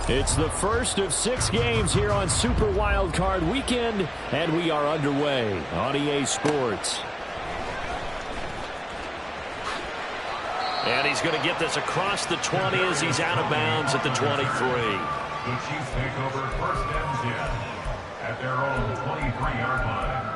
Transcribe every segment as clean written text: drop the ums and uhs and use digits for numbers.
It's the first of 6 games here on Super Wildcard Weekend, and we are underway on EA Sports. And he's going to get this across the 20 as he's out of bounds at the 23. The Chiefs take over first and 10 at their own 23-yard line.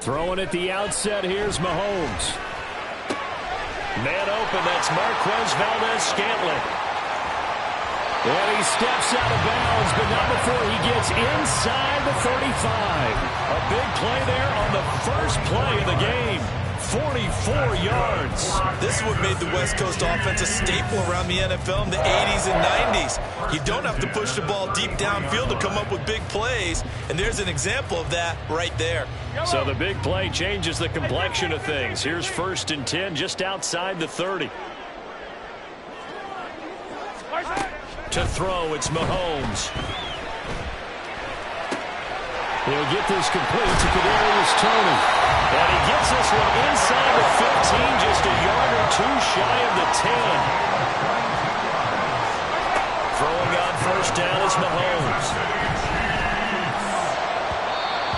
Throwing at the outset, here's Mahomes. Man open, that's Marquez Valdez-Scantling. And he steps out of bounds, but not before he gets inside the 35. A big play there on the first play of the game. 44 yards. This is what made the West Coast offense a staple around the NFL in the 80s and 90s. You don't have to push the ball deep downfield to come up with big plays, and there's an example of that right there. So the big play changes the complexion of things. Here's first and 10 just outside the 30. To throw, it's Mahomes. He'll get this complete to Kadarius Toney. And he gets this one inside the 15, just a yard or two shy of the 10. Throwing on first down is Mahomes.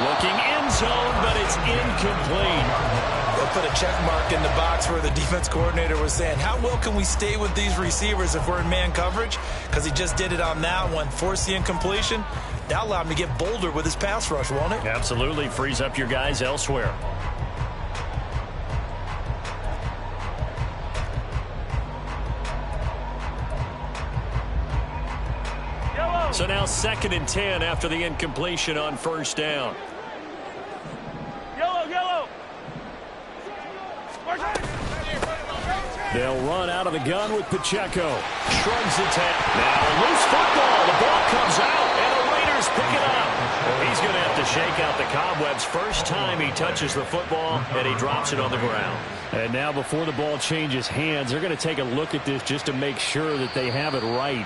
Looking end zone, but it's incomplete. They'll put a check mark in the box where the defense coordinator was saying, how well can we stay with these receivers if we're in man coverage? Because he just did it on that one, forced the incompletion. That'll allow him to get bolder with his pass rush, won't it? Absolutely. Frees up your guys elsewhere. So now 2nd and 10 after the incompletion on first down. They'll run out of the gun with Pacheco. Shrugs the tap. Now loose football. The ball comes out, and the Raiders pick it up. He's going to have to shake out the cobwebs first time he touches the football, and he drops it on the ground. And now before the ball changes hands, they're going to take a look at this just to make sure that they have it right.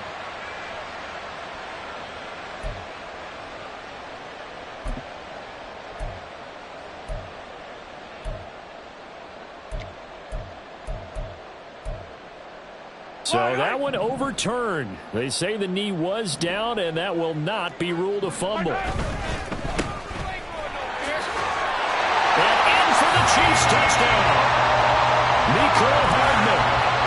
So that one overturned. They say the knee was down, and that will not be ruled a fumble. And in for the Chiefs touchdown. N.G.K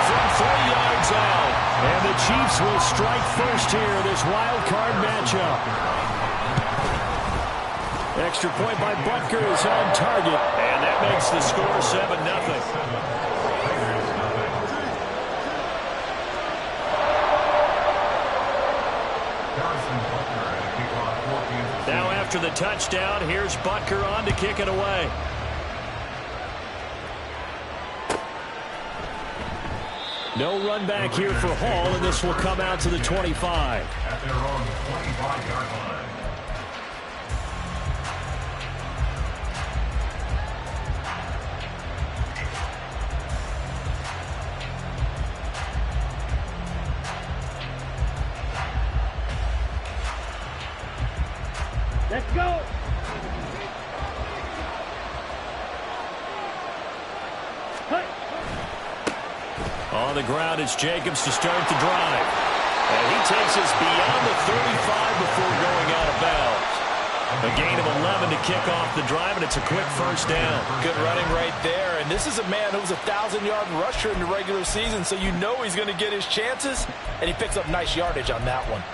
from 4 yards out. And the Chiefs will strike first here, this wild card matchup. Extra point by Butker is on target. And that makes the score 7-0. Now after the touchdown, here's Butker on to kick it away. No run back here for Hall, and this will come out to the 25. At their own 25-yard line. Let's go. On the ground, it's Jacobs to start the drive. And he takes us beyond the 35 before going out of bounds. A gain of 11 to kick off the drive, and it's a quick first down. Good running right there. And this is a man who was a 1,000-yard rusher in the regular season, so you know he's going to get his chances, and he picks up nice yardage on that one.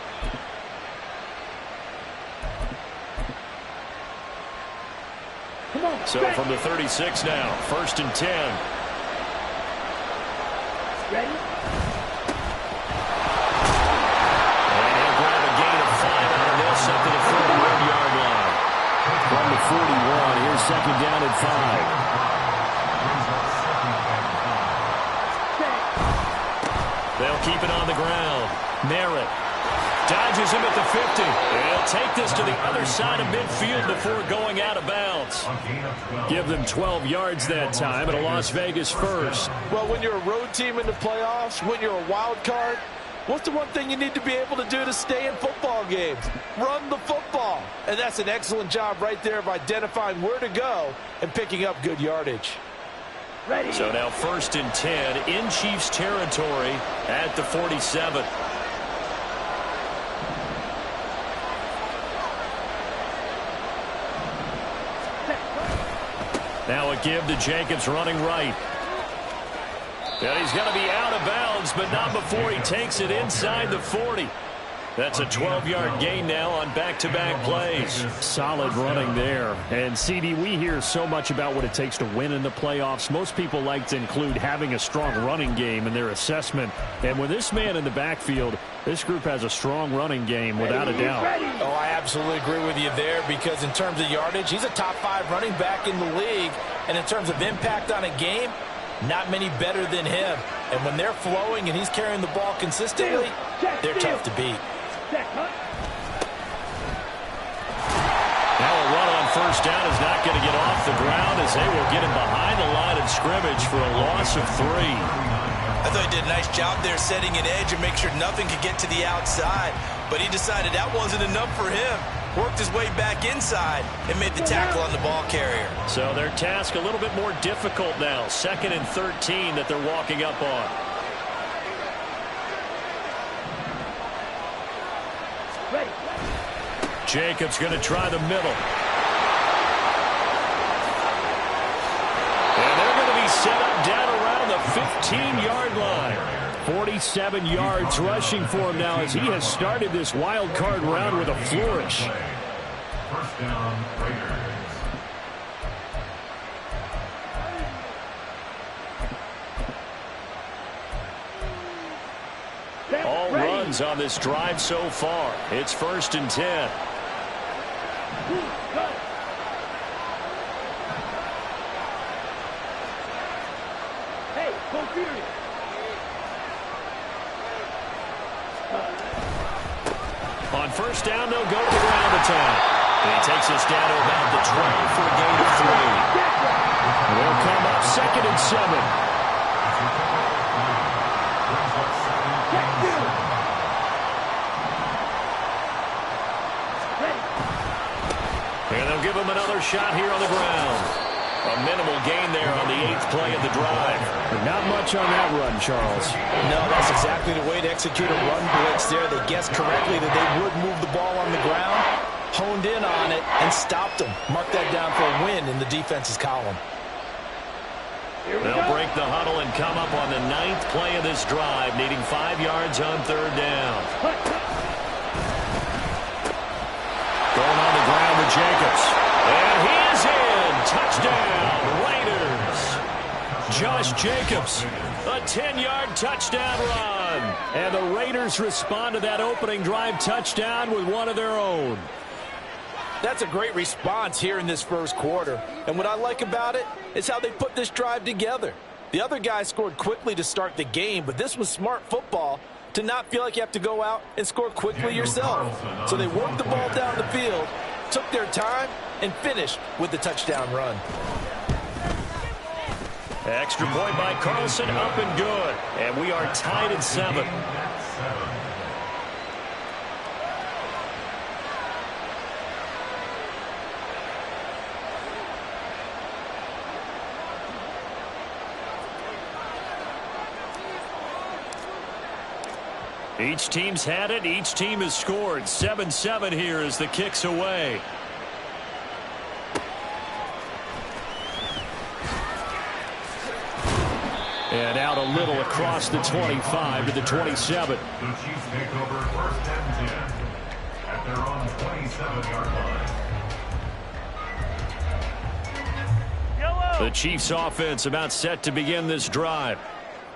So from the 36 now, 1st and 10. Ready? And he'll grab a gain of 5 out of this up to the 41-yard line. From the 41, here's 2nd down and 5. They'll keep it on the ground. Merritt Dodges him at the 50. He'll take this to the other side of midfield before going out of bounds. Give them 12 yards that time at a Las Vegas first. Well, when you're a road team in the playoffs, when you're a wild card, what's the one thing you need to be able to do to stay in football games? Run the football. And that's an excellent job right there of identifying where to go and picking up good yardage. Ready. So now 1st and 10 in Chiefs territory at the 47. Now a give to Jacobs running right. And he's going to be out of bounds, but not before he takes it inside the 40. That's a 12-yard gain now on back-to-back plays. Solid running there. And, CD, we hear so much about what it takes to win in the playoffs. Most people like to include having a strong running game in their assessment. And with this man in the backfield, this group has a strong running game without a doubt. Oh, I absolutely agree with you there because in terms of yardage, he's a top 5 running back in the league. And in terms of impact on a game, not many better than him. And when they're flowing and he's carrying the ball consistently, they're tough to beat. Now a run on 1st down is not going to get off the ground as they will get him behind the line of scrimmage for a loss of 3. I thought he did a nice job there setting an edge and make sure nothing could get to the outside. But he decided that wasn't enough for him. Worked his way back inside and made the tackle on the ball carrier. So their task a little bit more difficult now. 2nd and 13 that they're walking up on. Jacobs going to try the middle. And they're going to be set up down around the 15-yard line. 47 yards rushing for him now as he has started this wild card round with a flourish. 1st down, Raiders. All runs on this drive so far. It's 1st and 10. Hey, go period. On 1st down, they'll go to the ground attack. And he takes us down to about the 12 for a gain of 3. They'll come up 2nd and 7. And they'll give him another shot here on the ground. A minimal gain there on the 8th play of the drive. Not much on that run, Charles. No, that's exactly the way to execute a run blitz there. They guessed correctly that they would move the ball on the ground, honed in on it, and stopped them. Mark that down for a win in the defense's column. They'll break the huddle and come up on the 9th play of this drive, needing 5 yards on 3rd down. Going on the ground with Jacobs. And he is in. Touchdown, Raiders. Josh Jacobs, a 10-yard touchdown run. And the Raiders respond to that opening drive touchdown with one of their own. That's a great response here in this 1st quarter. And what I like about it is how they put this drive together. The other guys scored quickly to start the game, but this was smart football to not feel like you have to go out and score quickly yourself. So they worked the ball down the field, took their time, and finished with the touchdown run. Extra point by Carlson, up and good. And we are tied at 7. Each team's had it. Each team has scored. 7-7 here as the kick's away. And out a little across the 25 to the 27. The Chiefs take over 1st and 10 at their own 27-yard line. The Chiefs offense about set to begin this drive.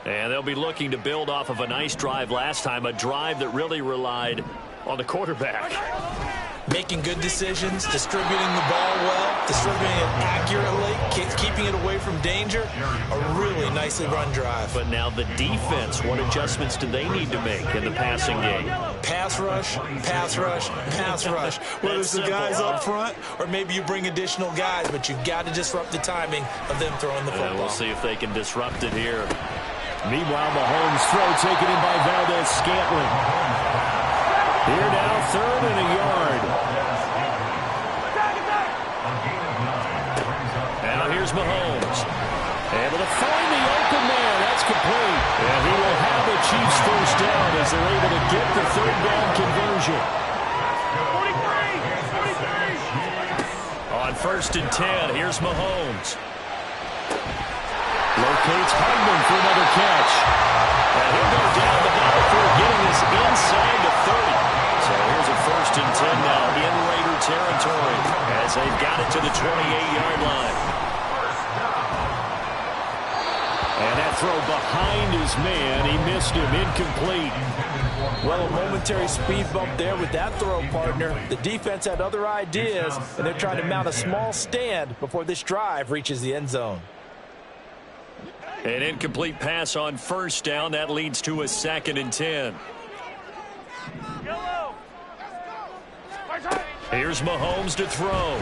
And they'll be looking to build off of a nice drive last time, a drive that really relied on the quarterback. Making good decisions, distributing the ball well, distributing it accurately, keeping it away from danger. A really nicely run drive. But now the defense, what adjustments do they need to make in the passing game? Pass rush, pass rush, pass rush. Whether it's the guys up front or maybe you bring additional guys, but you've got to disrupt the timing of them throwing the football. We'll see if they can disrupt it here. Meanwhile, Mahomes' throw taken in by Valdez-Scantling. Here now, 3rd and a yard. Now here's Mahomes. Able to find the open man. That's complete. And he will have the Chiefs first down as they're able to get the 3rd down conversion. 43. On 1st and 10, here's Mahomes. Locates Hardman for another catch. And he'll go down the ball before getting this inside the 30. So here's a 1st and 10 now in Raider territory as they've got it to the 28-yard line. And that throw behind his man. He missed him. Incomplete. Well, a momentary speed bump there with that throw, partner. The defense had other ideas, and they're trying to mount a small stand before this drive reaches the end zone. An incomplete pass on 1st down. That leads to a 2nd and 10. Here's Mahomes to throw.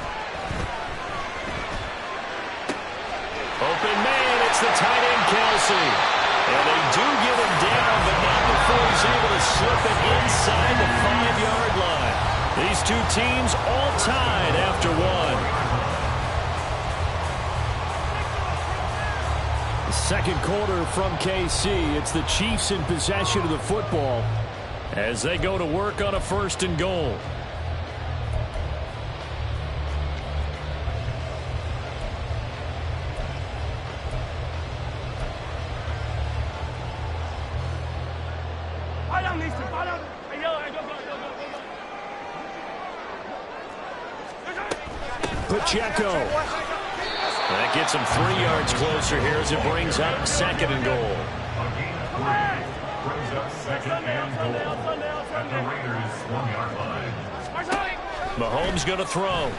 Open man, it's the tight end, Kelsey. And they do get him down, but not before he's able to slip it inside the 5-yard line. These two teams all tied after one. Second quarter from KC. It's the Chiefs in possession of the football as they go to work on a 1st and goal. Pacheco. That gets him 3 yards closer here as it brings up 2nd and goal. Brings up 2nd and goal at the Raiders' 1-yard line. Mahomes going to throw. And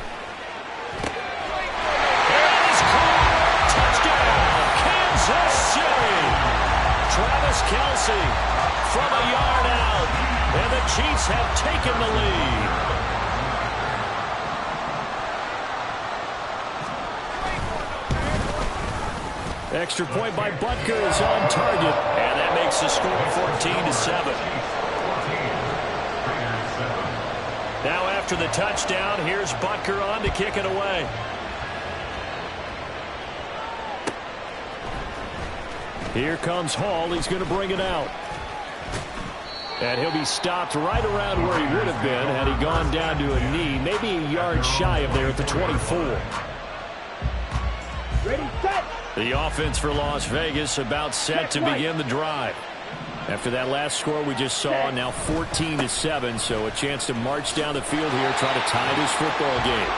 he's caught. Touchdown, Kansas City. Travis Kelce from a yard out. And the Chiefs have taken the lead. Extra point by Butker is on target. And that makes the score 14-7. Now after the touchdown, here's Butker on to kick it away. Here comes Hall. He's going to bring it out. And he'll be stopped right around where he would have been had he gone down to a knee, maybe a yard shy of there at the 24. Ready, set. The offense for Las Vegas about set to begin the drive. After that last score we just saw, now 14-7, so a chance to march down the field here, try to tie this football game.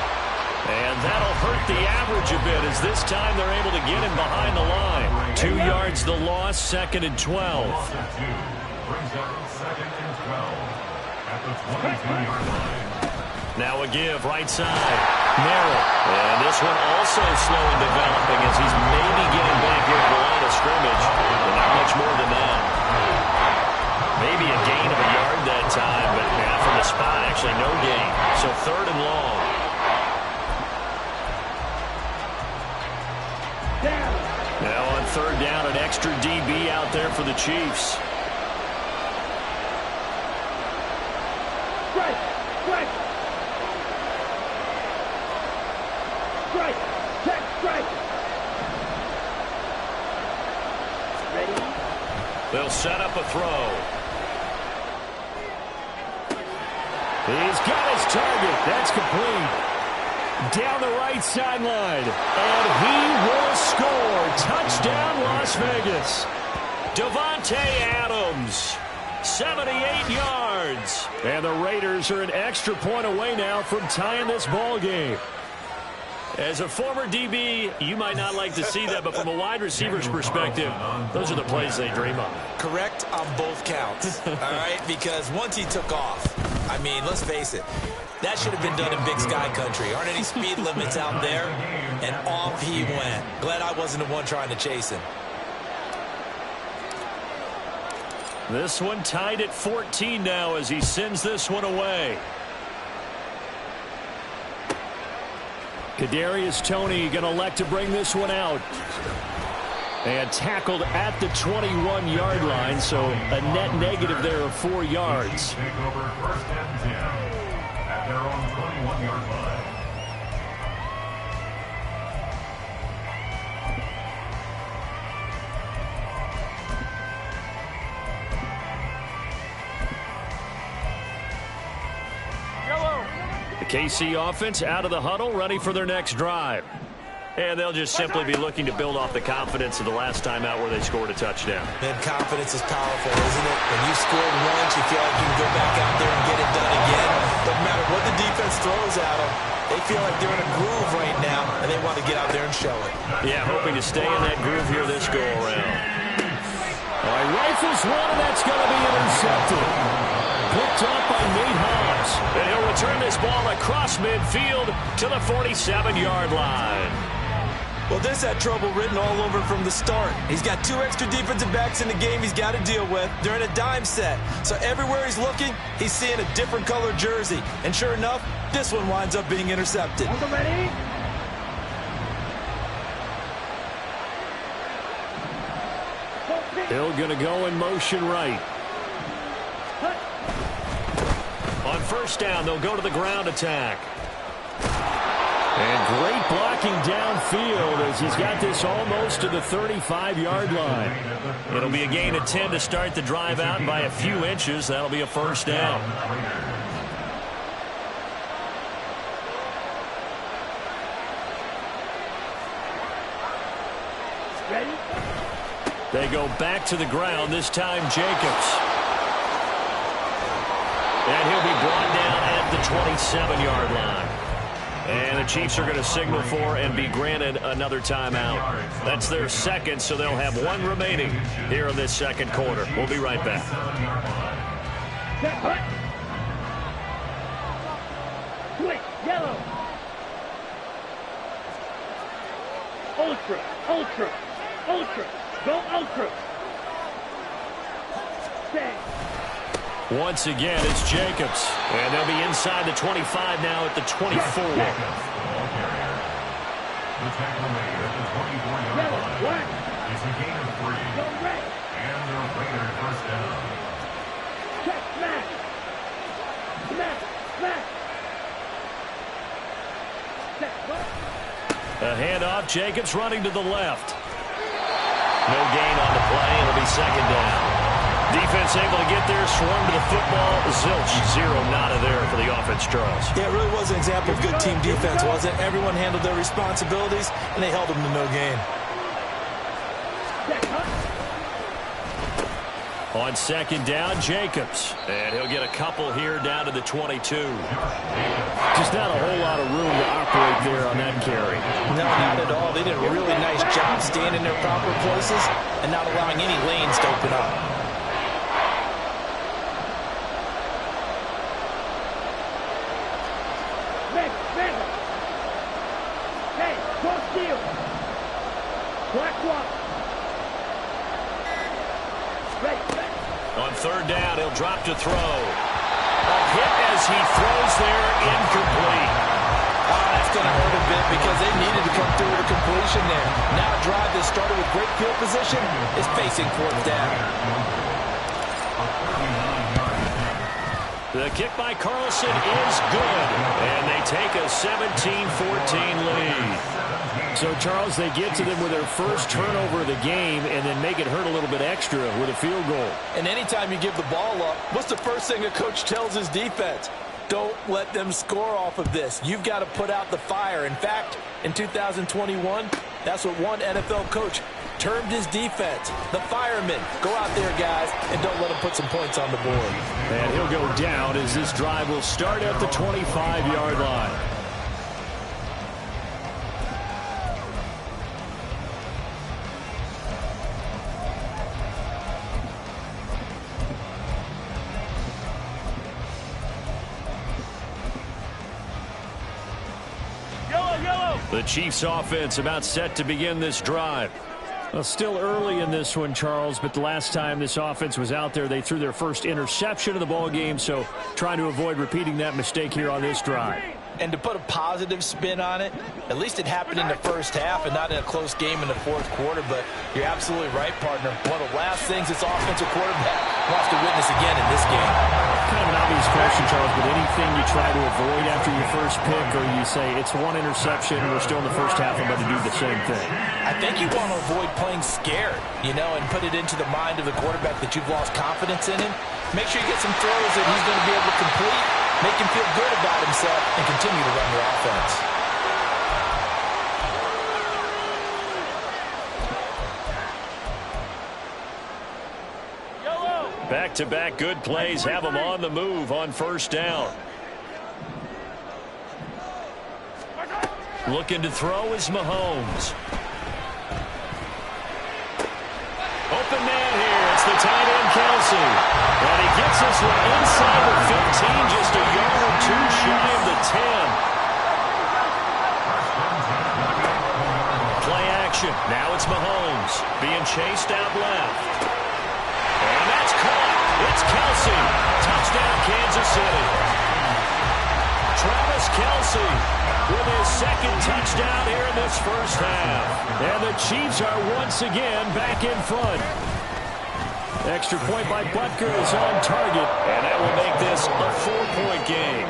And that'll hurt the average a bit as this time they're able to get him behind the line. 2 yards the loss, 2nd and 12. Brings up 2nd and 12 at the 22-yard line. Now a give, right side. Merrill. And this one also slow in developing as he's maybe getting back here at the line of scrimmage. But not much more than that. Maybe a gain of a yard that time, but from the spot, actually no gain. So 3rd and long. Now on 3rd down, an extra DB out there for the Chiefs. Strike, strike. Strike, check, strike. Ready? They'll set up a throw. He's got his target. That's complete. Down the right sideline. And he will score. Touchdown, Las Vegas. Devontae Adams, 78 yards. And the Raiders are an extra point away now from tying this ball game. As a former DB, you might not like to see that, but from a wide receiver's perspective, those are the plays they dream of. Correct on both counts, all right? Because once he took off, I mean, let's face it, that should have been done in Big Sky Country. Aren't any speed limits out there? And off he went. Glad I wasn't the one trying to chase him. This one tied at 14 now as he sends this one away. Kadarius Toney going to elect to bring this one out. And tackled at the 21-yard line, so a net negative there of 4 yards. Take over first and 10 at their own 21-yard line. The KC offense out of the huddle, ready for their next drive. And they'll just simply be looking to build off the confidence of the last time out where they scored a touchdown. Man, confidence is powerful, isn't it? When you scored once, you feel like you can go back out there and get it done again. No matter what the defense throws at them, they feel like they're in a groove right now, and they want to get out there and show it. Yeah, hoping to stay in that groove here this go-around. All right, rifles one, and that's going to be intercepted. Picked up by Nate Hobbs. And he'll return this ball across midfield to the 47-yard line. Well, this had trouble written all over from the start. He's got 2 extra defensive backs in the game he's got to deal with. They're in a dime set. So everywhere he's looking, he's seeing a different color jersey. And sure enough, this one winds up being intercepted. Ready? Hill going to go in motion right. On first down, they'll go to the ground attack. And great blocking downfield as he's got this almost to the 35-yard line. It'll be a gain of 10 to start the drive out, and by a few inches, that'll be a first down. Ready? They go back to the ground, this time Jacobs. And he'll be brought down at the 27-yard line. And the Chiefs are going to signal for and be granted another timeout. That's their second, so they'll have 1 remaining here in this second quarter. We'll be right back. Set, hut. Switch, yellow. Ultra, ultra, ultra. Go ultra. Set. Once again, it's Jacobs. And they'll be inside the 25 now at the 24. The tackle made at the 24-yard line. It's a gain of 3. And they'll bring it first down. Check, smash. Smash, smash. Set, A handoff, Jacobs running to the left. No gain on the play, and it'll be second down. Defense able to get there, swarm to the football. Zilch, 0 nada there for the offense, Charles. Yeah, it really was an example of good team defense, wasn't it? Everyone handled their responsibilities, and they held them to no gain. On second down, Jacobs. And he'll get a couple here down to the 22. Just not a whole lot of room to operate there on that carry. No, not at all. They did a really nice job staying in their proper places and not allowing any lanes to open up. Hey, cross field. Black walk. On third down, he'll drop to throw. A hit as he throws there, incomplete. Oh, that's going to hurt a bit because they needed to come through with a completion there. Now a drive that started with great field position is facing fourth down. The kick by Carlson is good, and they take a 17-14 lead. So, Charles, they get to them with their first turnover of the game and then make it hurt a little bit extra with a field goal. And anytime you give the ball up, what's the first thing a coach tells his defense? Don't let them score off of this. You've got to put out the fire. In fact, in 2021, that's what one NFL coach termed his defense. The firemen. Go out there, guys, and don't let them put some points on the board. And he'll go down as this drive will start at the 25-yard line. The Chiefs offense about set to begin this drive. Well, still early in this one, Charles, but the last time this offense was out there, they threw their first interception of the ball game, so trying to avoid repeating that mistake here on this drive. And to put a positive spin on it, at least it happened in the first half and not in a close game in the fourth quarter. But you're absolutely right, partner. One of the last things this offensive quarterback wants to witness again in this game. Kind of an obvious question, Charles, but anything you try to avoid after your first pick, or you say it's one interception, we're still in the first half, I'm about to do the same thing? I think you want to avoid playing scared, and put it into the mind of the quarterback that you've lost confidence in him. Make sure you get some throws that he's going to be able to complete, make him feel good about himself, and continue to run your offense. Back-to-back good plays have them on the move on first down. Looking to throw is Mahomes. Open man here. It's the tight end, Kelsey. And he gets this one inside the 15, just a yard or two shy of the 10. Play action. Now it's Mahomes being chased out left. And that's caught. It's Kelsey. Touchdown, Kansas City. Travis Kelsey with his second touchdown here in this first half. And the Chiefs are once again back in front. Extra point by Butker is on target, and that will make this a 4-point game.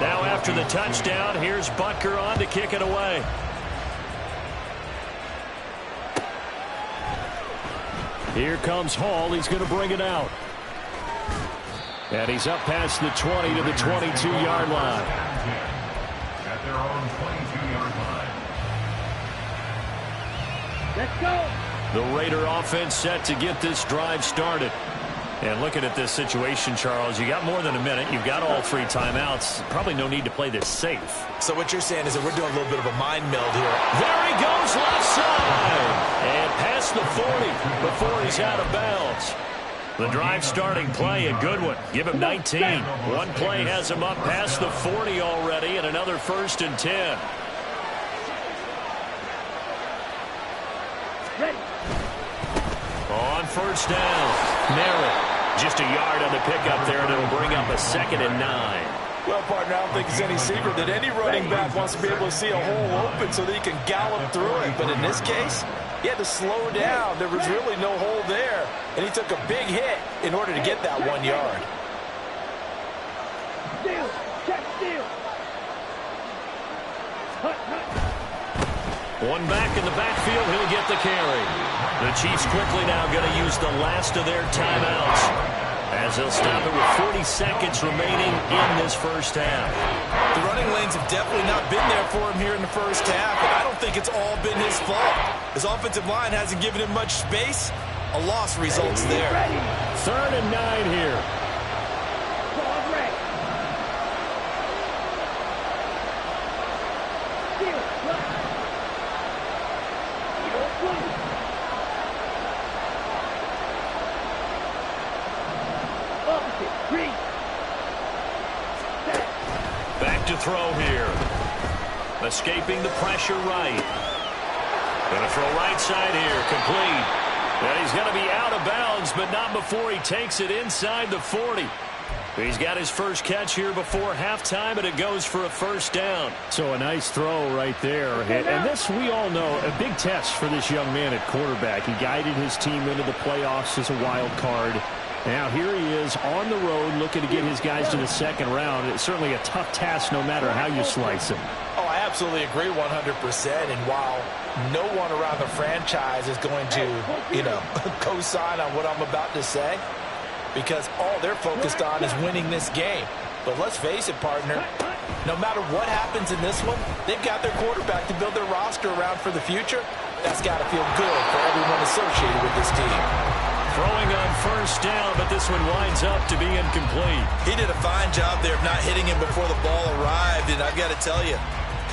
Now after the touchdown, here's Butker on to kick it away. Here comes Hall. He's going to bring it out. And he's up past the 20 to the 22-yard line. At their own 22-yard line. Let's go. The Raider offense set to get this drive started. And looking at this situation, Charles, you got more than a minute. You've got all 3 timeouts. Probably no need to play this safe. So what you're saying is that we're doing a little bit of a mind meld here. There he goes, left side. And past the 40 before he's out of bounds. The drive starting play, a good one. Give him 19. One play has him up past the 40 already, and another 1st and 10. Ready. On first down, Merritt. Just a yard on the pickup there, and it'll bring up a 2nd and 9. Well, partner, I don't think it's any secret that any running back wants to be able to see a hole open so that he can gallop through it. But in this case, he had to slow down. There was really no hole there, and he took a big hit in order to get that 1 yard. Steal. Check steal. Hut, hut. One back in the backfield, he'll get the carry. The Chiefs quickly now going to use the last of their timeouts as they'll stop it with 40 seconds remaining in this first half. The running lanes have definitely not been there for him here in the first half, and I don't think it's all been his fault. His offensive line hasn't given him much space. A loss results there. 3rd and 9 here. Ball ready. Steal. Opposite. 3. Back to throw here. Escaping the pressure right. Going to throw right side here. Complete. And he's going to be out of bounds, but not before he takes it inside the 40. He's got his first catch here before halftime, and it goes for a 1st down. So a nice throw right there. And this, we all know, a big test for this young man at quarterback. He guided his team into the playoffs as a wild card. Now here he is on the road looking to get his guys to the 2nd round. It's certainly a tough task no matter how you slice him. Oh, I absolutely agree 100%. And while no one around the franchise is going to, co-sign on what I'm about to say, because all they're focused on is winning this game. But let's face it, partner, no matter what happens in this one, they've got their quarterback to build their roster around for the future. That's got to feel good for everyone associated with this team. Throwing on first down, but this one winds up to be incomplete. He did a fine job there of not hitting him before the ball arrived, and I've got to tell you,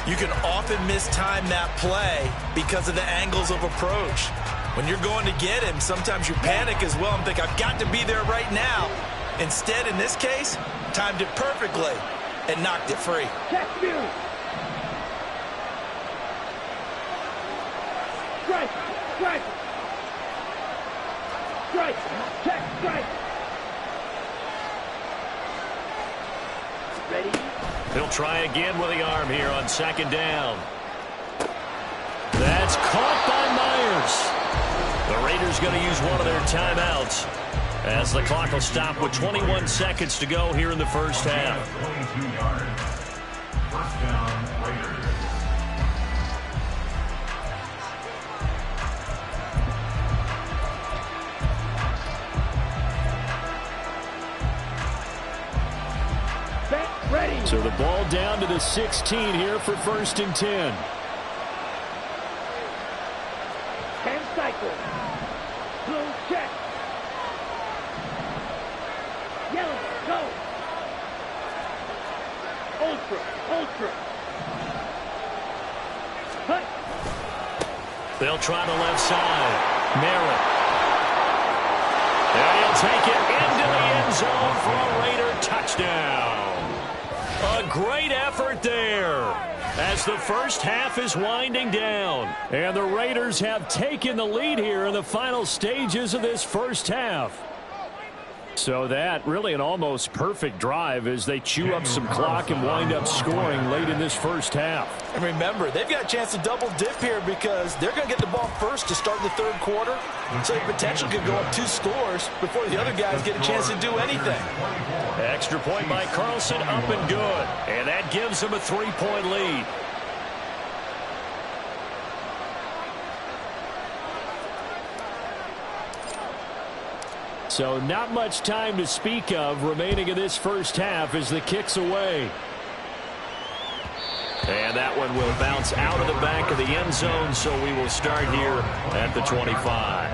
you can often mistime that play because of the angles of approach. When you're going to get him, sometimes you panic as well and think, I've got to be there right now. Instead, in this case, timed it perfectly and knocked it free. Check field. Strike. Strike. Strike. Check. Strike. Ready. He'll try again with the arm here on second down. That's caught by Myers. The Raiders going to use one of their timeouts as the clock will stop with 21 seconds to go here in the first half. 22 yards. First down, Raiders. Ready. So the ball down to the 16 here for 1st and 10. 10 cycle. Blue check. Yellow, go. Ultra, ultra. Hut. They'll try the left side. Merritt. And he'll take it into the end zone for a Raider touchdown. A great effort there as the first half is winding down. And the Raiders have taken the lead here in the final stages of this first half. So that really an almost perfect drive as they chew up some clock and wind up scoring late in this first half. And remember, they've got a chance to double dip here because they're going to get the ball first to start the third quarter. So they potentially could go up 2 scores before the other guys get a chance to do anything. Extra point by Carlson, up and good. And that gives them a 3-point lead. So not much time to speak of remaining in this first half as the kick's away. And that one will bounce out of the back of the end zone, so we will start here at the 25.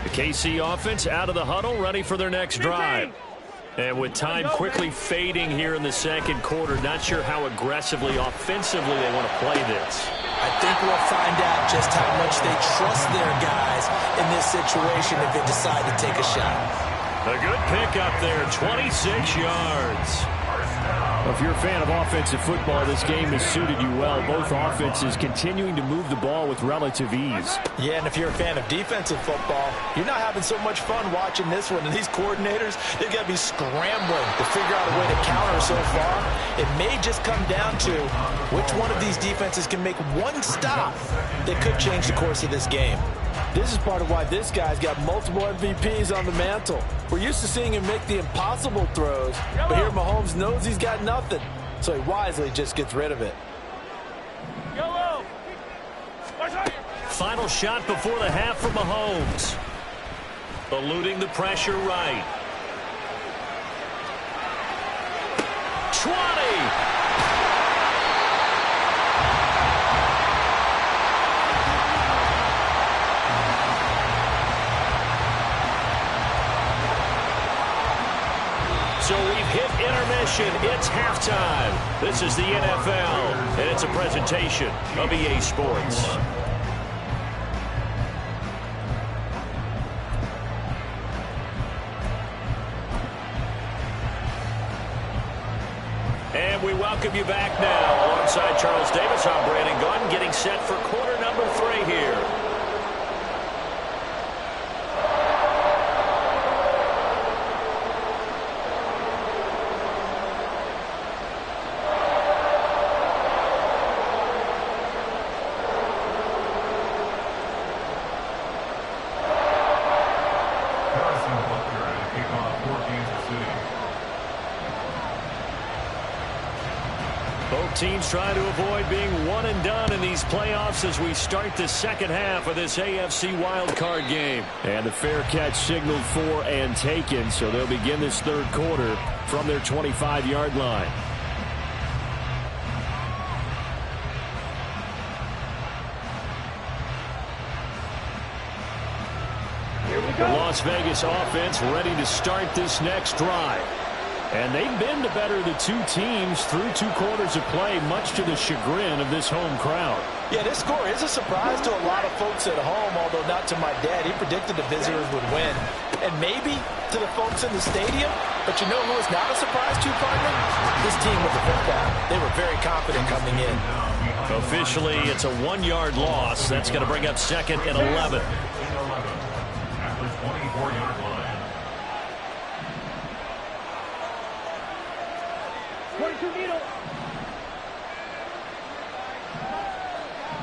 The KC offense out of the huddle, ready for their next drive. And with time quickly fading here in the second quarter, not sure how aggressively, offensively they want to play this. I think we'll find out just how much they trust their guys in this situation if they decide to take a shot. A good pickup there, 26 yards. If you're a fan of offensive football, this game has suited you well. Both offenses continuing to move the ball with relative ease. Yeah, and if you're a fan of defensive football, you're not having so much fun watching this one. And these coordinators, they've got to be scrambling to figure out a way to counter so far. It may just come down to which one of these defenses can make one stop that could change the course of this game. This is part of why this guy's got multiple MVPs on the mantle. We're used to seeing him make the impossible throws, but here Mahomes knows he's got nothing, so he wisely just gets rid of it. Final shot before the half for Mahomes. Eluding the pressure right. 20! So we've hit intermission. It's halftime. This is the NFL, and it's a presentation of EA Sports. And we welcome you back now. Alongside Charles Davis, I'm Brandon Gunn, getting set for quarter number 3 here. Both teams trying to avoid being one and done in these playoffs as we start the second half of this AFC wildcard game. And the fair catch signaled for and taken, so they'll begin this third quarter from their 25-yard line. The Las Vegas offense ready to start this next drive. And they've been the better of the two teams through 2 quarters of play, much to the chagrin of this home crowd. Yeah, this score is a surprise to a lot of folks at home, although not to my dad. He predicted the visitors would win. And maybe to the folks in the stadium. But you know who is not a surprise to, partner? This team with the football. They were very confident coming in. Officially, it's a 1-yard loss. That's going to bring up 2nd and 11. At the 24-yard line. 22 needle.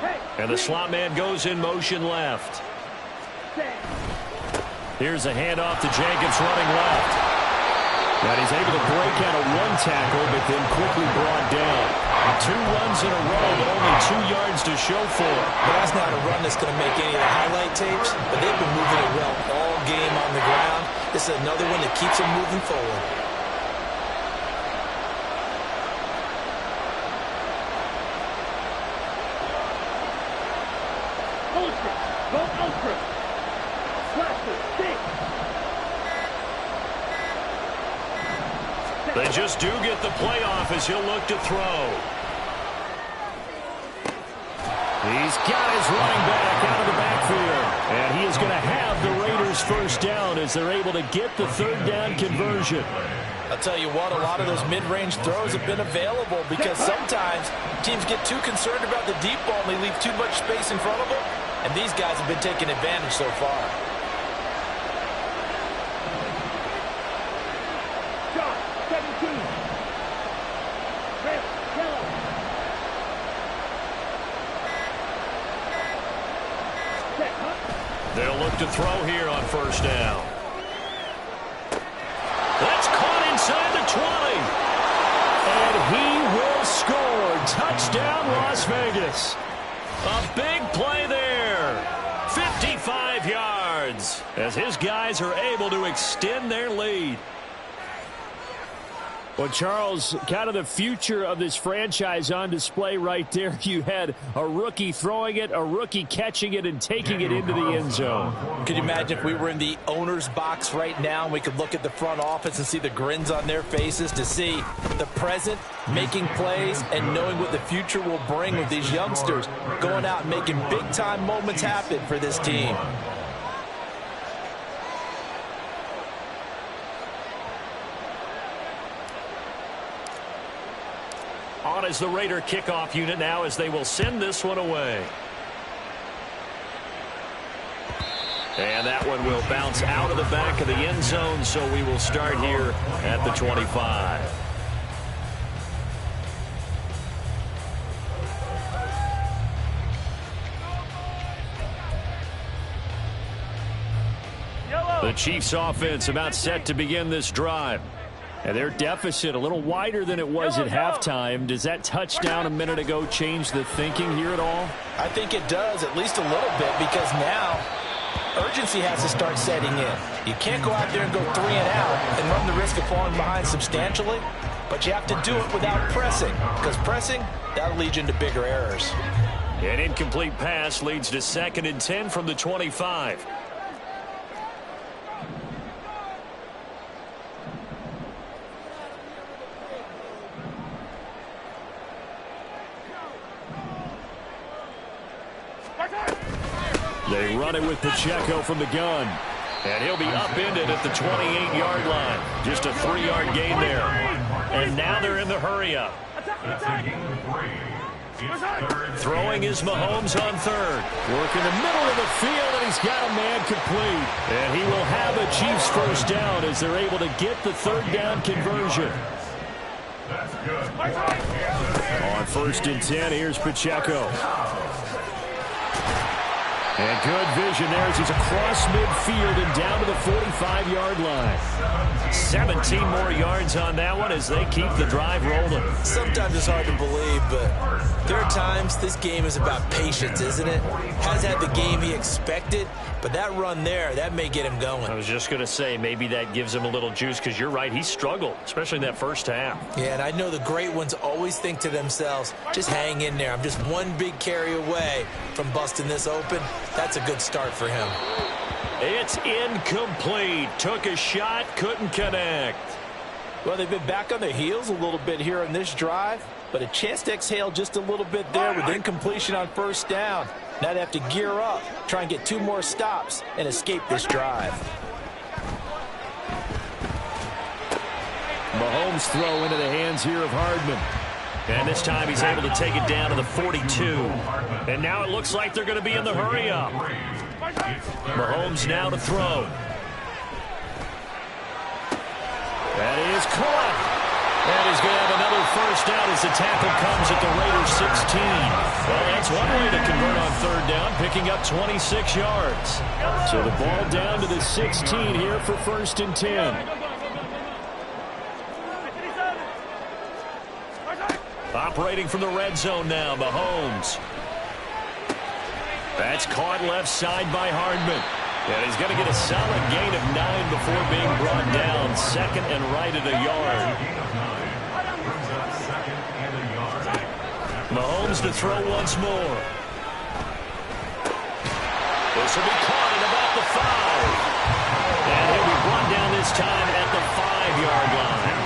Hey. And the slot man goes in motion left. Set. Here's a handoff to Jacobs running left. And he's able to break out of 1 tackle, but then quickly brought down. 2 runs in a row, but only 2 yards to show for it. But that's not a run that's going to make any of the highlight tapes, but they've been moving it well all game on the ground. This is another one that keeps them moving forward. Ultra. Go ultra. Cluster. Stick. They just do get the playoff as he'll look to throw. He's got his running back out of the backfield. And he is going to have the Raiders first down as they're able to get the 3rd down conversion. I'll tell you what, a lot of those mid-range throws have been available because sometimes teams get too concerned about the deep ball and they leave too much space in front of them. And these guys have been taking advantage so far. Shot. 17. Red. Yellow. Set. Huh? They'll look to throw here on 1st down. That's caught inside the 20. And he will score. Touchdown, Las Vegas. A big play there. 55 yards as his guys are able to extend their lead. Well, Charles, kind of the future of this franchise on display right there. You had a rookie throwing it, a rookie catching it, and taking it into the end zone. Could you imagine if we were in the owner's box right now and we could look at the front office and see the grins on their faces to see the present making plays and knowing what the future will bring with these youngsters going out and making big-time moments happen for this team. On is the Raider kickoff unit now as they will send this one away. And that one will bounce out of the back of the end zone, so we will start here at the 25. The Chiefs offense about set to begin this drive. And their deficit a little wider than it was at halftime. Does that touchdown a minute ago change the thinking here at all? I think it does, at least a little bit, because now urgency has to start setting in. You can't go out there and go 3 and out and run the risk of falling behind substantially, but you have to do it without pressing, because pressing, that'll lead you into bigger errors. An incomplete pass leads to 2nd and 10 from the 25. They run it with Pacheco from the gun. And he'll be upended at the 28-yard line. Just a 3-yard gain there. And now they're in the hurry-up. That's a gain of 3. It's 3rd. Throwing is Mahomes on 3rd. Working the middle of the field, and he's got a man complete. And he will have the Chiefs first down as they're able to get the 3rd down conversion. That's good. On 1st and 10, here's Pacheco. And good vision there as he's across midfield and down to the 45-yard line. 17 more yards on that one as they keep the drive rolling. Sometimes it's hard to believe, but there are times this game is about patience, isn't it? Has had the game he expected, but that run there, that may get him going. I was just going to say, maybe that gives him a little juice because you're right, he struggled, especially in that first half. Yeah, and I know the great ones always think to themselves, just hang in there. I'm just one big carry away from busting this open. That's a good start for him. It's incomplete. Took a shot, couldn't connect. Well, they've been back on their heels a little bit here in this drive, but a chance to exhale just a little bit there with incompletion on first down. Now they have to gear up, try and get 2 more stops, and escape this drive. Mahomes throw into the hands here of Hardman. And this time he's able to take it down to the 42. And now it looks like they're going to be in the hurry-up. Mahomes now to throw. That is caught. And he's going to have another first down as the tackle comes at the Raiders' 16. Well, that's one way to convert on third down, picking up 26 yards. So the ball down to the 16 here for 1st and 10. Operating from the red zone now, Mahomes. That's caught left side by Hardman. And he's going to get a solid gain of 9 before being brought down. 2nd and right at a yard. Mahomes to throw once more. This will be caught at about the 5. And he'll be brought down this time at the 5-yard line.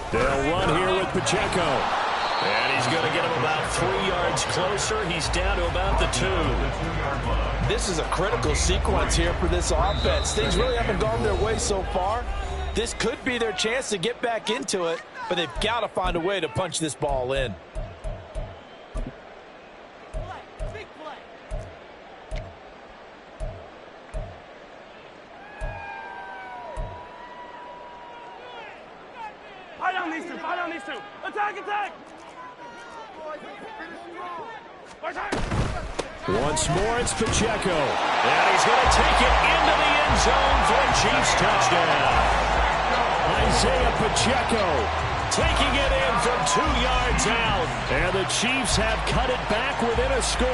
They'll run here with Pacheco. And he's going to get him about 3 yards closer. He's down to about the 2. This is a critical sequence here for this offense. Things really haven't gone their way so far. This could be their chance to get back into it, but they've got to find a way to punch this ball in. Fight on these two. Attack, attack. Once more, it's Pacheco. And he's going to take it into the end zone for a Chiefs touchdown. Isaiah Pacheco Taking it in from 2 yards out. And the Chiefs have cut it back within a score.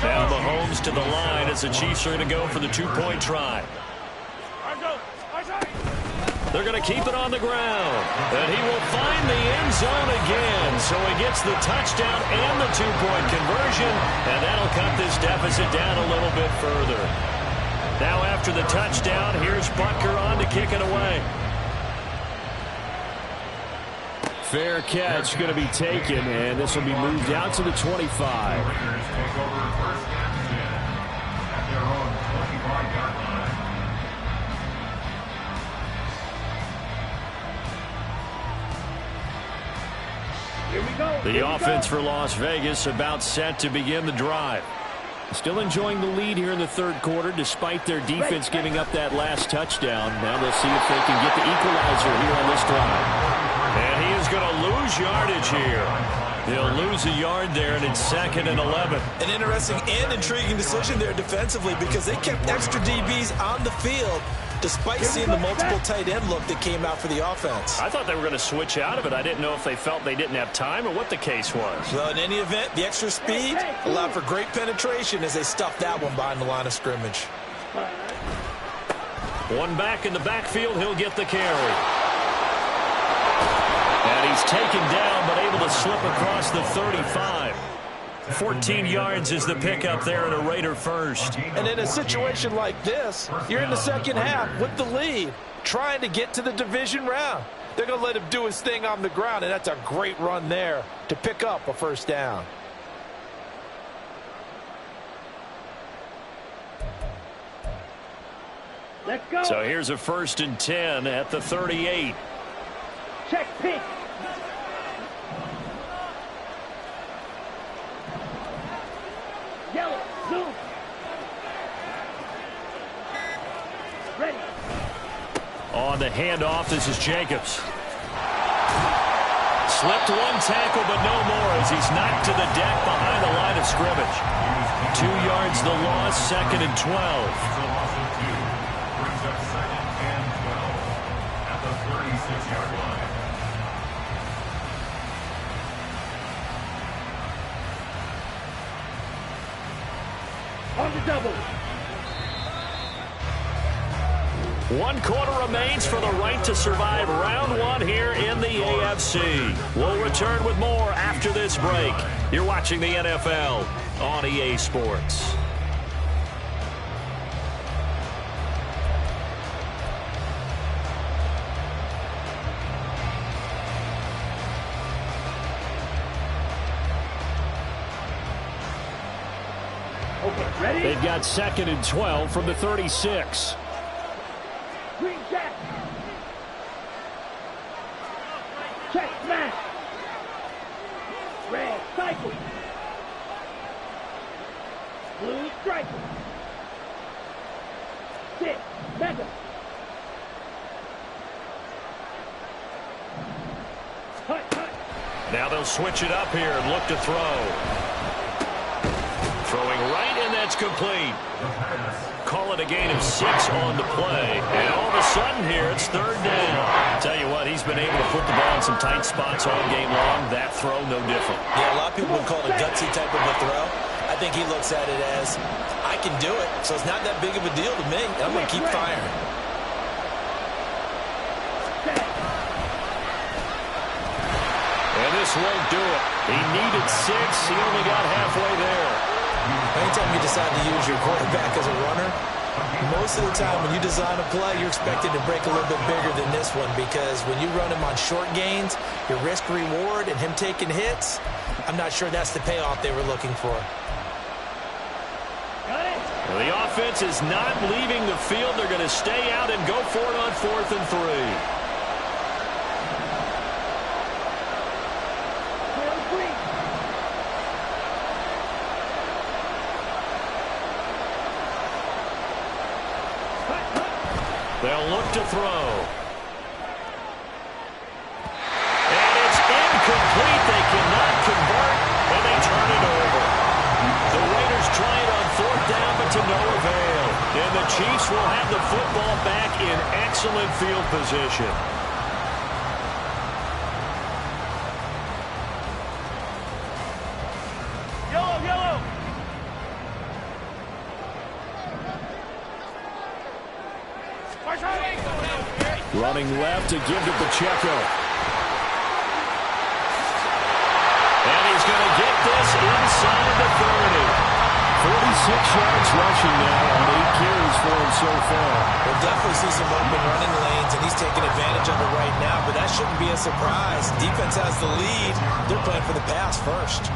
Now Mahomes to the line as the Chiefs are going to go for the 2-point try. They're going to keep it on the ground. And he will find the end zone again. So he gets the touchdown and the 2-point conversion. And that'll cut this deficit down a little bit further. Now after the touchdown, here's Butker on to kick it away. Fair catch going to be taken, and this will be moved out to the 25. The offense for Las Vegas about set to begin the drive. Still enjoying the lead here in the third quarter despite their defense giving up that last touchdown. Now they'll see if they can get the equalizer here on this drive. And he is going to lose yardage here. He'll lose a yard there, and it's 2nd and 11. An interesting and intriguing decision there defensively because they kept extra DBs on the field despite seeing the multiple tight end look that came out for the offense. I thought they were going to switch out of it. I didn't know if they felt they didn't have time or what the case was. Well, in any event, the extra speed allowed for great penetration as they stuffed that one behind the line of scrimmage. One back in the backfield, he'll get the carry. And he's taken down but able to slip across the 35. 14 yards is the pickup there at a Raider first. And in a situation like this, you're in the second half with the lead, trying to get to the division round. They're going to let him do his thing on the ground, and that's a great run there to pick up a first down. Let's go. So here's a 1st and 10 at the 38. Check pink. Yellow, zoom. Ready. On the handoff, this is Jacobs. Slipped one tackle, but no more as he's knocked to the deck behind the line of scrimmage. 2 yards the loss, 2nd and 12. On the double. 1 quarter remains for the right to survive round 1 here in the AFC. We'll return with more after this break. You're watching the NFL on EA Sports. Ready? They've got 2nd and 12 from the 36. Green check. Check smash. Red cycle. Blue striker. Sit. Mega. Hut, hut. Now they'll switch it up here and look to throw. Throwing right, and that's complete. Call it a gain of 6 on the play. And all of a sudden here, it's 3rd down. Tell you what, he's been able to put the ball in some tight spots all game long. That throw, no different. Yeah, a lot of people would call it a gutsy type of a throw. I think he looks at it as, I can do it, so it's not that big of a deal to me. I'm going to keep firing. And this won't do it. He needed 6. He only got halfway there. Anytime you decide to use your quarterback as a runner, most of the time when you design a play, you're expected to break a little bit bigger than this one, because when you run him on short gains, your risk-reward and him taking hits, I'm not sure that's the payoff they were looking for. Well, the offense is not leaving the field. They're going to stay out and go for it on 4th and 3. They'll look to throw. And it's incomplete. They cannot convert, and they turn it over. The Raiders try it on 4th down, but to no avail. And the Chiefs will have the football back in excellent field position. Yellow, yellow. Running left to give to Pacheco. And he's going to get this inside the 30. 46 yards rushing now on 8 carries for him so far. We'll definitely see some open running lanes, and he's taking advantage of it right now, but that shouldn't be a surprise. Defense has the lead. They're playing for the pass first.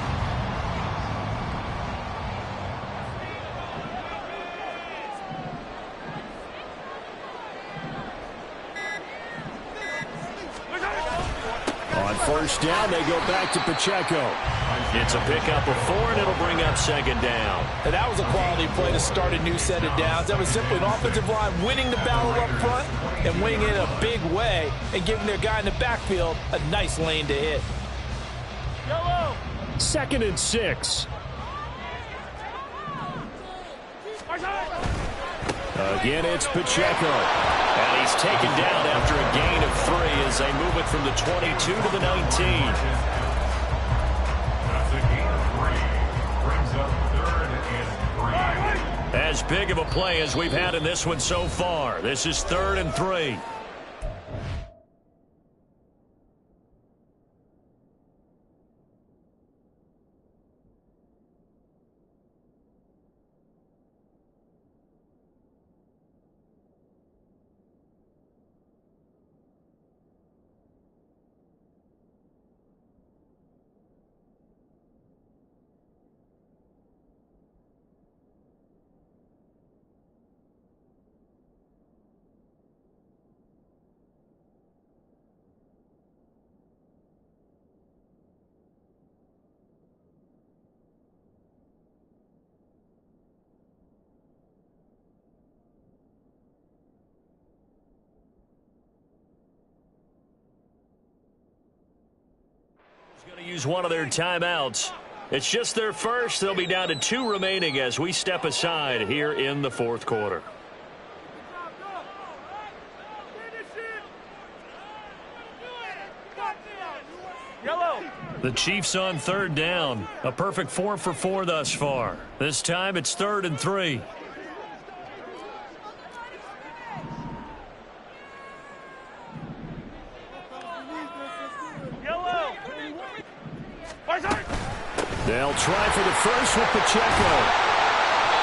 On 1st down, they go back to Pacheco. It's a pickup of 4, and it'll bring up 2nd down. And that was a quality play to start a new set of downs. That was simply an offensive line winning the battle up front and winning it in a big way and giving their guy in the backfield a nice lane to hit. Yellow. 2nd and 6. Again, it's Pacheco. And he's taken down after a gain of 3 as they move it from the 22 to the 19. That's a gain of 3. Brings up 3rd and 3. As big of a play as we've had in this one so far. This is 3rd and 3. Going to use one of their timeouts. It's just their first. They'll be down to 2 remaining as we step aside here in the 4th quarter. Yellow. The Chiefs on 3rd down. A perfect 4 for 4 thus far. This time it's 3rd and 3. They'll try for the first with Pacheco.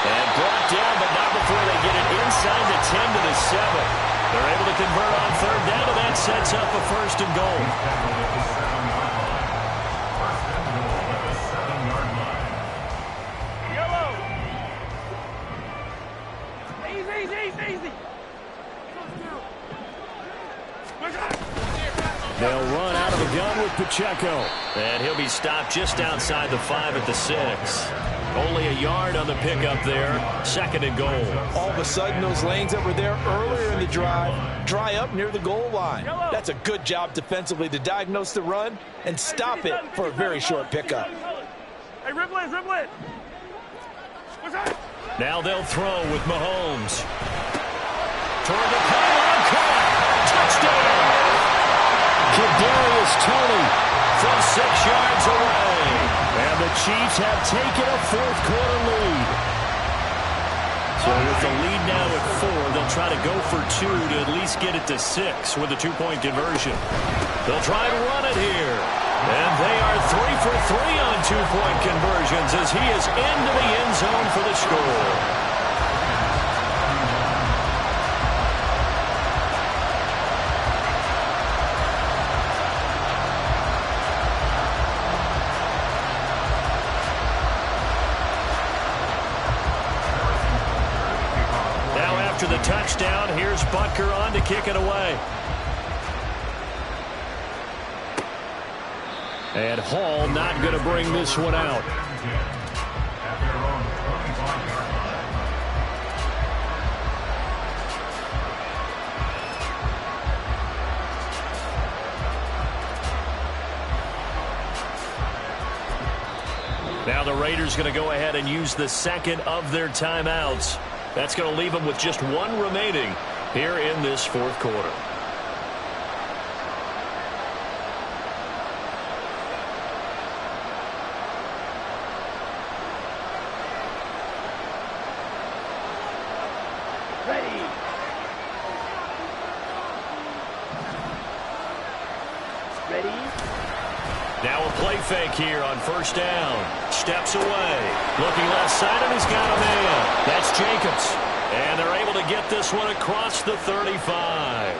And brought down, but not before they get it inside the 10 to the 7. They're able to convert on third down, and that sets up a first and goal. Yellow. Easy. They'll run out of the gun with Pacheco. And he'll be stopped just outside the 5 at the 6. Only a yard on the pickup there. Second and goal. All of a sudden, those lanes that were there earlier in the drive dry up near the goal line. That's a good job defensively to diagnose the run and stop it for a very short pickup. Hey, dribble it. Now they'll throw with Mahomes. Toward the pylon, caught. Touchdown. Kadarius Toney From 6 yards away. And the Chiefs have taken a fourth-quarter lead. So with the lead now at 4, they'll try to go for 2 to at least get it to 6 with a 2-point conversion. They'll try to run it here. And they are 3 for 3 on 2-point conversions as he is into the end zone for the score. After the touchdown, here's Butker on to kick it away. And Hall not going to bring this one out. Now the Raiders going to go ahead and use the second of their timeouts. That's going to leave them with just 1 remaining here in this fourth quarter. Ready? Now a play fake here on first down. Steps away. Looking left side, and he's got a man. That's Jacobs. And they're able to get this one across the 35.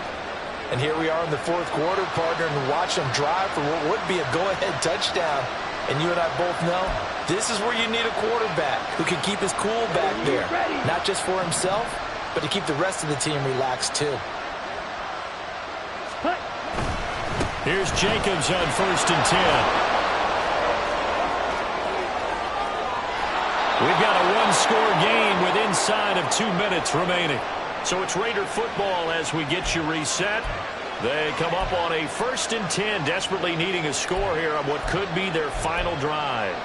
And here we are in the fourth quarter, partner, and watch them drive for what would be a go-ahead touchdown. And you and I both know this is where you need a quarterback who can keep his cool back there. Not just for himself, but to keep the rest of the team relaxed too. Here's Jacobs on first and 10. We've got a one-score game with inside of 2 minutes remaining. So it's Raider football as we get you reset. They come up on a first and 10, desperately needing a score here on what could be their final drive.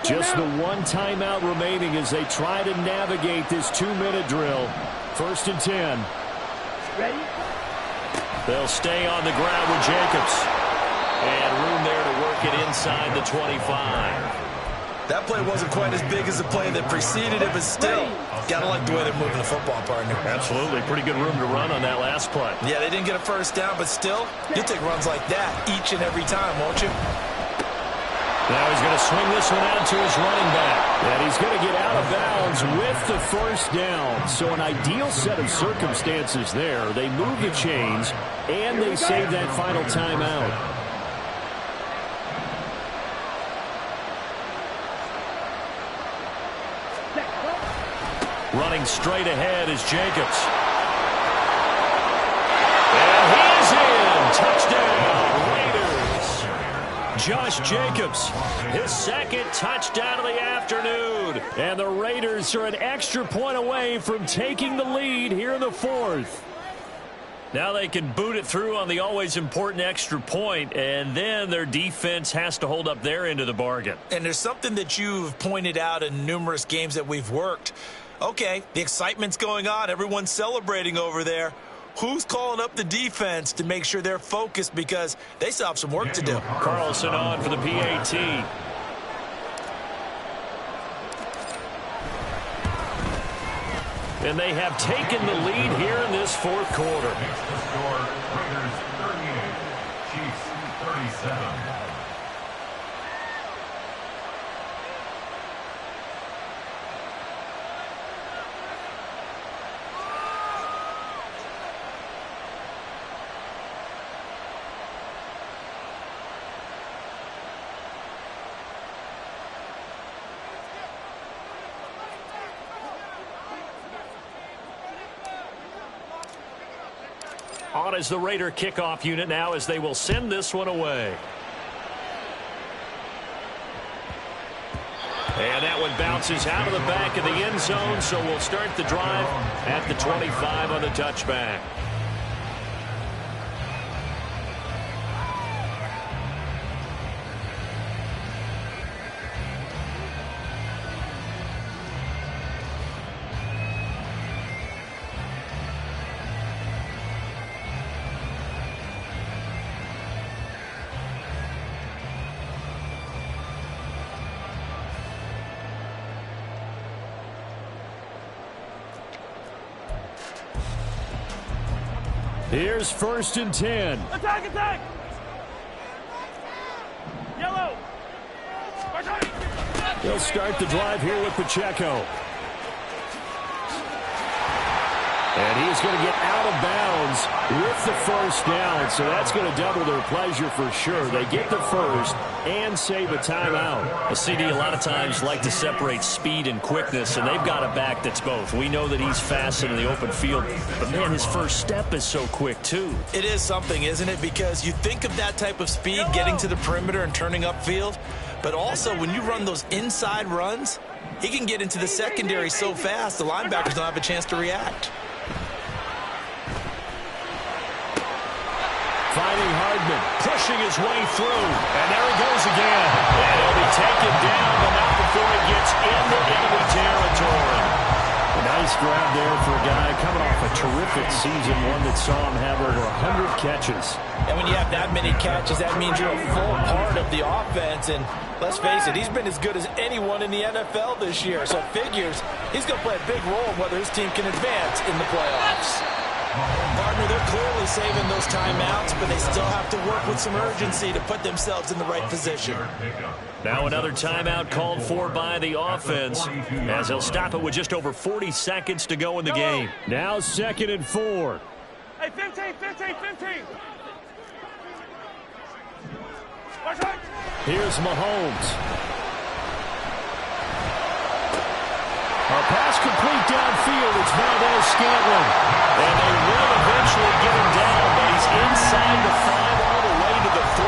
Just the one timeout remaining as they try to navigate this 2-minute drill. First and 10. Ready? They'll stay on the ground with Jacobs. And room there to work it inside the 25. That play wasn't quite as big as the play that preceded it, but still, gotta like the way they're moving the football, partner. Absolutely. Pretty good room to run on that last play. Yeah, they didn't get a first down, but still, you'll take runs like that each and every time, won't you? Now he's going to swing this one out to his running back. And he's going to get out of bounds with the first down. So an ideal set of circumstances there. They move the chains, and they save that final timeout. Running straight ahead is Jacobs. And he is in. Touchdown, Raiders. Josh Jacobs, his second touchdown of the afternoon. And the Raiders are an extra point away from taking the lead here in the fourth. Now they can boot it through on the always important extra point, and then their defense has to hold up their end of the bargain. And there's something that you've pointed out in numerous games that we've worked. Okay, the excitement's going on. Everyone's celebrating over there. Who's calling up the defense to make sure they're focused because they still have some work to do? Carlson on for the PAT. And they have taken the lead here in this fourth quarter. Makes the score Raiders 38, Chiefs 37. On is the Raider kickoff unit now as they will send this one away. And that one bounces out of the back of the end zone, so we'll start the drive at the 25 on the touchback. Here's 1st and 10. Attack, attack! Yellow! They'll start the drive here with Pacheco. And he's going to get out of bounds with the first down, so that's going to double their pleasure for sure. They get the first and save a timeout. A CD a lot of times like to separate speed and quickness, and they've got a back that's both. We know that he's fast in the open field, but, man, his first step is so quick, too. It is something, isn't it? Because you think of that type of speed, getting to the perimeter and turning upfield, but also when you run those inside runs, he can get into the secondary so fast the linebackers don't have a chance to react. Finding Hardman, Pushing his way through, and there he goes again. And he'll be taken down, but not before he gets into enemy territory. a nice grab there for a guy coming off a terrific season, one that saw him have over 100 catches. And when you have that many catches, that means you're a full part of the offense. And let's face it, he's been as good as anyone in the NFL this year. So it figures he's going to play a big role in whether his team can advance in the playoffs. Partner, they're clearly saving those timeouts, but they still have to work with some urgency to put themselves in the right position. Now another timeout called for by the offense as they'll stop it with just over 40 seconds to go in the game. Now 2nd and 4. Hey, 15. Watch out. Here's Mahomes. A pass complete downfield. It's Valdez-Scantling. And they will eventually get him down, but he's inside the 5 all the way to the 3.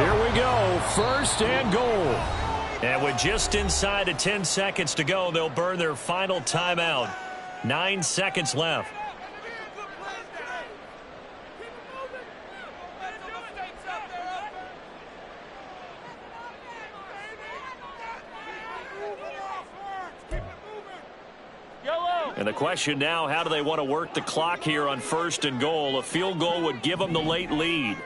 Here we go. 1st and goal. And with just inside of 10 seconds to go, they'll burn their final timeout. 9 seconds left. And the question now, how do they want to work the clock here on 1st and goal? A field goal would give them the late lead.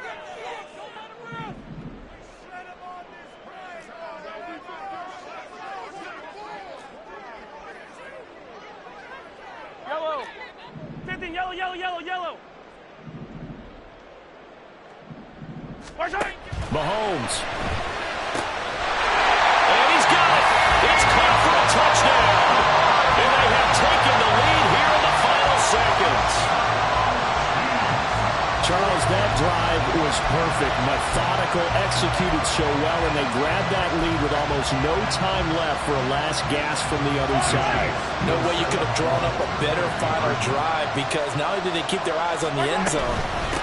Yellow. 15, yellow. Watch out. Mahomes. And he's got it. It's caught for a touchdown. And they have taken the lead here in the final seconds. Charles, that drive was perfect. Methodical, executed so well, and they grabbed that lead with almost no time left for a last gasp from the other side. No way you could have drawn up a better final drive, because not only did they keep their eyes on the end zone,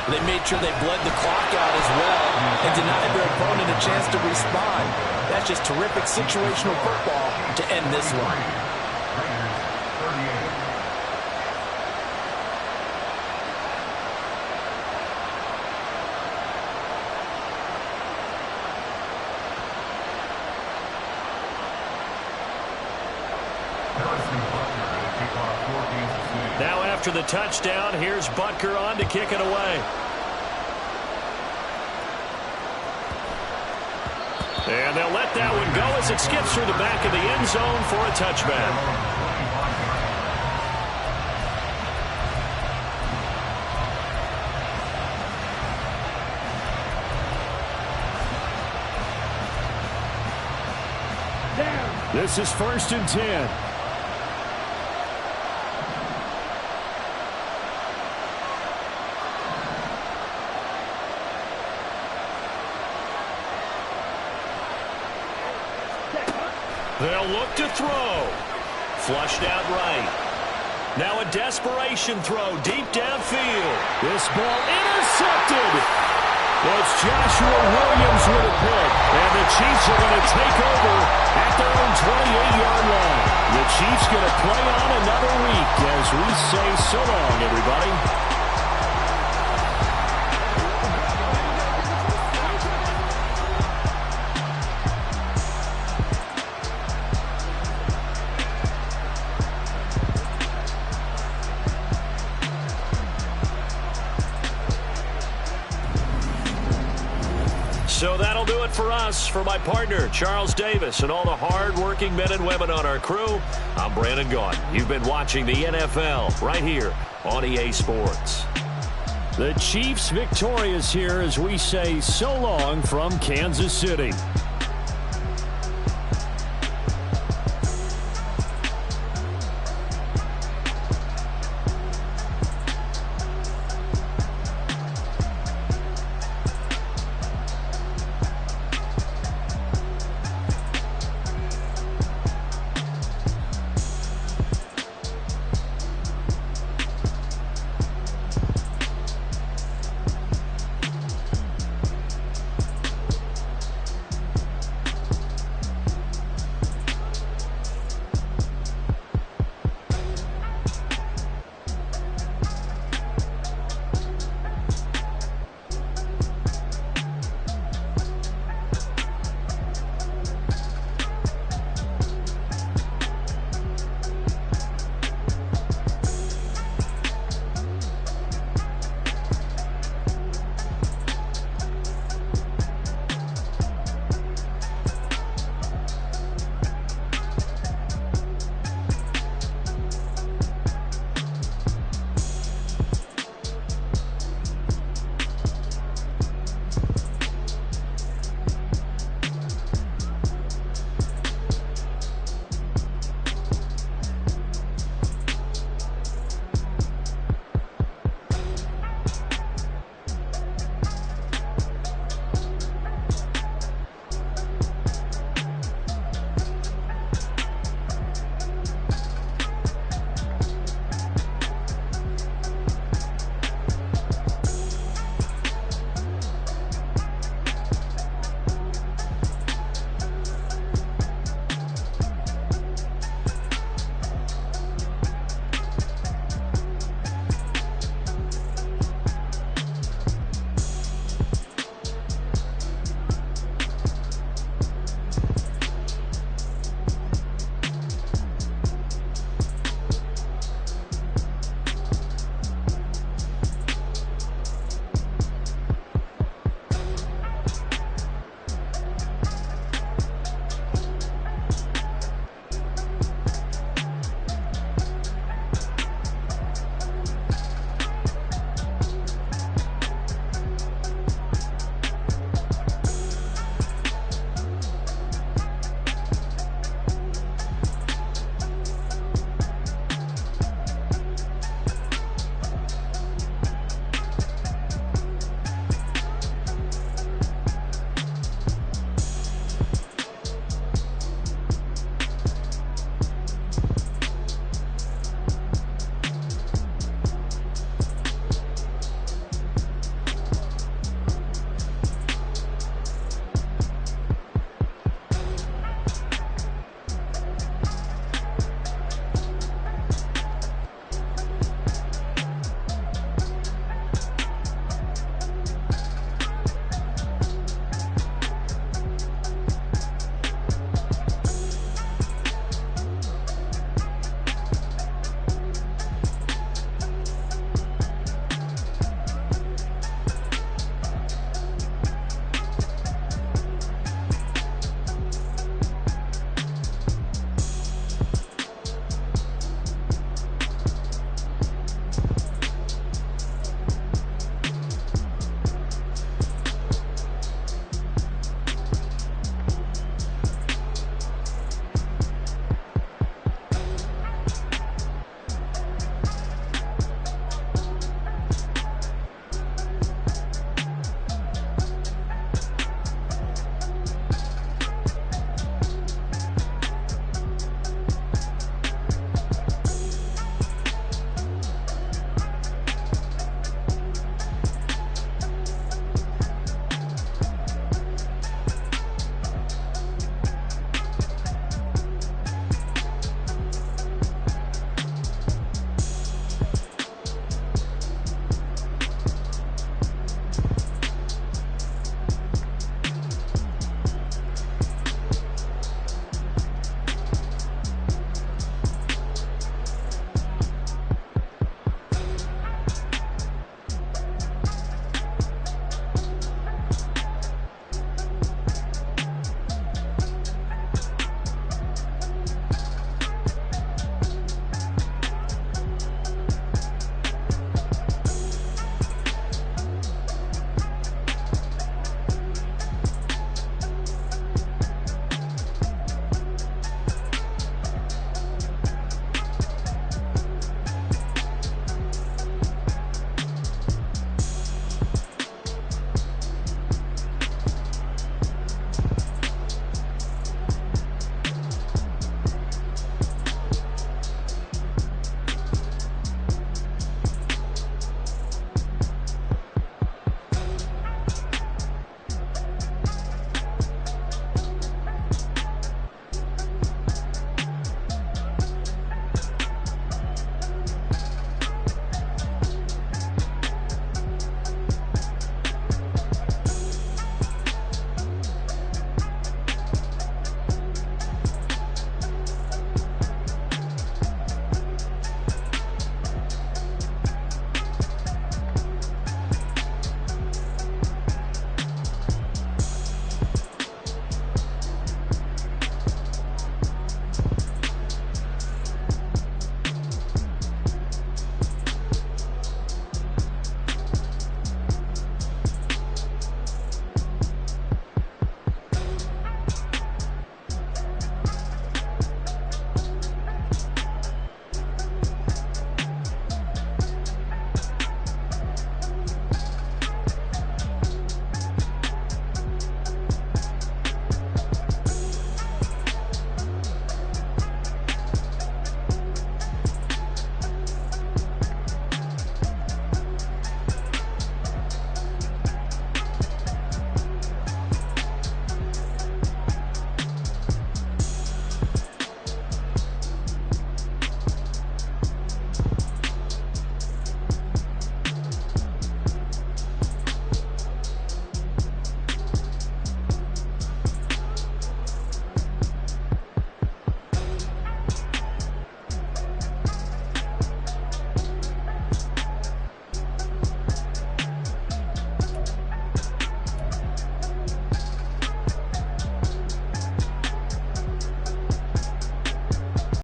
they made sure they bled the clock out as well and denied their opponent a chance to respond. That's just terrific situational football to end this one. Now after the touchdown, here's Butker on to kick it away. And they'll let that one go as it skips through the back of the end zone for a touchback. This is 1st and 10. They'll look to throw. Flushed out right. Now a desperation throw deep downfield. This ball intercepted. It's Joshua Williams with a pick. And the Chiefs are going to take over at their own 28-yard line. The Chiefs going to play on another week as we say so long, everybody. So that'll do it for us. For my partner, Charles Davis, and all the hard-working men and women on our crew, I'm Brandon Gaudin. You've been watching the NFL right here on EA Sports. The Chiefs victorious here as we say so long from Kansas City.